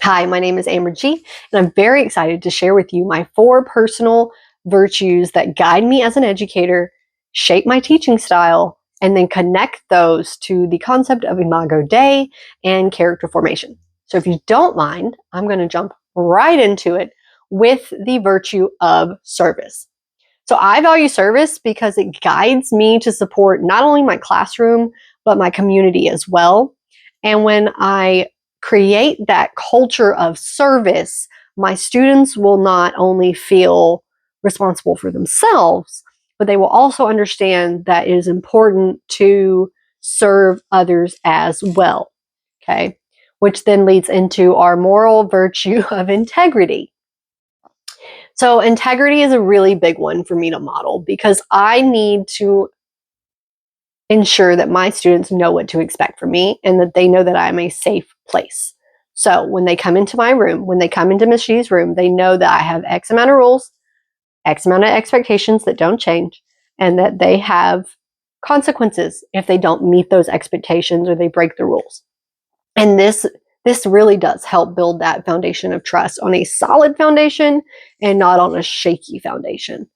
Hi, my name is Amber G, and I'm very excited to share with you my 4 personal virtues that guide me as an educator, shape my teaching style, and then connect those to the concept of Imago Dei and character formation. So if you don't mind, I'm going to jump right into it with the virtue of service. So I value service because it guides me to support not only my classroom, but my community as well. And when I create that culture of service, my students will not only feel responsible for themselves, but they will also understand that it is important to serve others as well. Okay. Which then leads into our moral virtue of integrity. So integrity is a really big one for me to model because I need to ensure that my students know what to expect from me and that they know that I'm a safe place. So when they come into my room, when they come into Miss G's room, they know that I have X amount of rules, X amount of expectations that don't change, and that they have consequences if they don't meet those expectations or they break the rules. And this really does help build that foundation of trust on a solid foundation and not on a shaky foundation.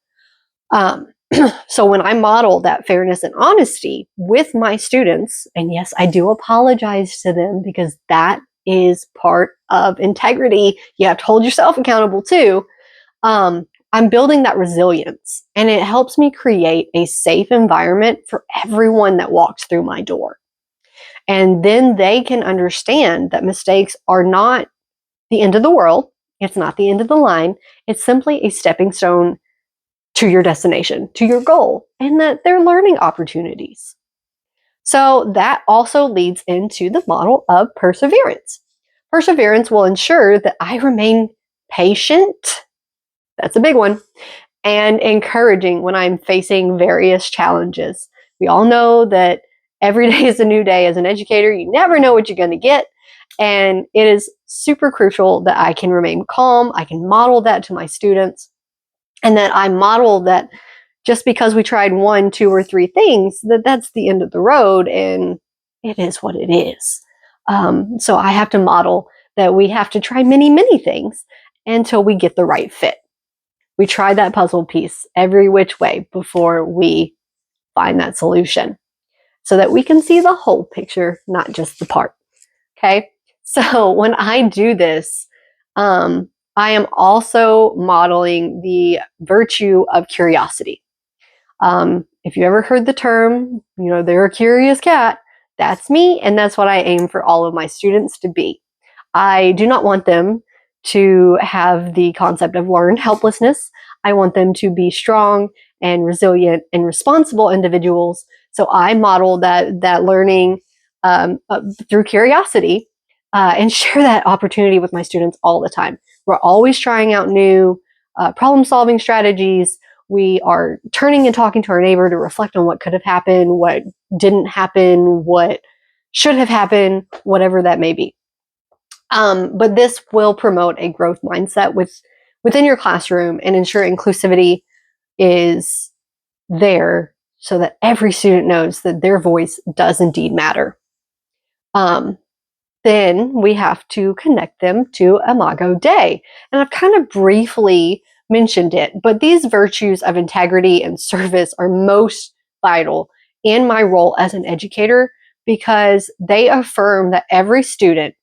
So when I model that fairness and honesty with my students, and yes, I do apologize to them because that is part of integrity. You have to hold yourself accountable too. I'm building that resilience, and it helps me create a safe environment for everyone that walks through my door. And then they can understand that mistakes are not the end of the world. It's not the end of the line. It's simply a stepping stone to your destination, to your goal, and that they're learning opportunities. So that also leads into the model of perseverance. Perseverance will ensure that I remain patient. That's a big one. And encouraging when I'm facing various challenges. We all know that every day is a new day as an educator. You never know what you're going to get. And it is super crucial that I can remain calm. I can model that to my students, and that I model that just because we tried 1, 2, or 3 things, that's the end of the road, and it is what it is. So I have to model that we have to try many, many things until we get the right fit. We try that puzzle piece every which way before we find that solution so that we can see the whole picture, not just the part. Okay. So when I do this, I am also modeling the virtue of curiosity. If you ever heard the term, they're a curious cat, that's me. And that's what I aim for all of my students to be. I do not want them to have the concept of learned helplessness. I want them to be strong and resilient and responsible individuals. So I model that learning through curiosity and share that opportunity with my students all the time. We're always trying out new problem-solving strategies. We are turning and talking to our neighbor to reflect on what could have happened, what didn't happen, what should have happened, whatever that may be. But this will promote a growth mindset within your classroom and ensure inclusivity is there so that every student knows that their voice does indeed matter. Then we have to connect them to Imago Dei. And I've kind of briefly mentioned it, but these virtues of integrity and service are most vital in my role as an educator because they affirm that every student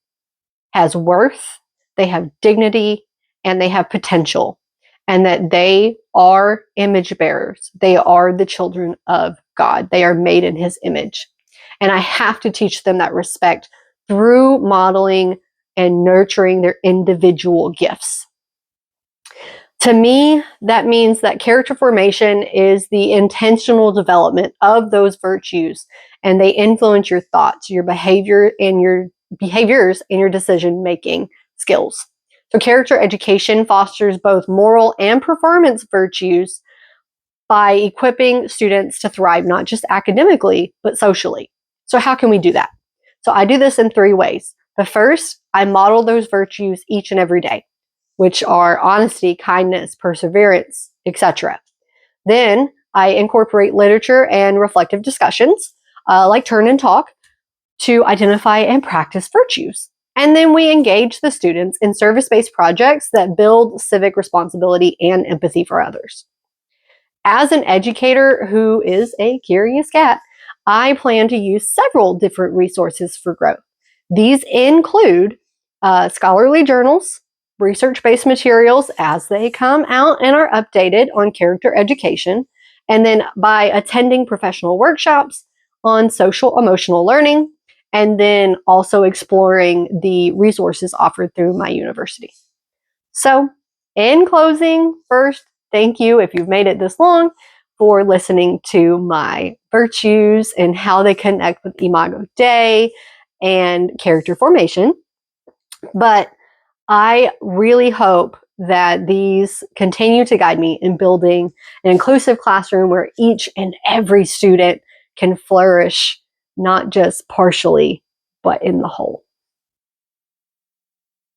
has worth, they have dignity, and they have potential, and that they are image bearers. They are the children of God. They are made in His image. And I have to teach them that respect through modeling and nurturing their individual gifts. To me, that means that character formation is the intentional development of those virtues, and they influence your thoughts, your behaviors, and your decision-making skills. So character education fosters both moral and performance virtues by equipping students to thrive, not just academically, but socially. So how can we do that? So I do this in 3 ways. The first, I model those virtues each and every day, which are honesty, kindness, perseverance, etc. Then I incorporate literature and reflective discussions, like Turn and Talk, to identify and practice virtues. And then we engage the students in service-based projects that build civic responsibility and empathy for others. As an educator who is a curious cat, I plan to use several different resources for growth. These include scholarly journals, research-based materials as they come out and are updated on character education, and then by attending professional workshops on social emotional learning, and then also exploring the resources offered through my university. So, in closing, first, thank you if you've made it this long for listening to my virtues and how they connect with Imago Dei and character formation. But I really hope that these continue to guide me in building an inclusive classroom where each and every student can flourish, not just partially, but in the whole.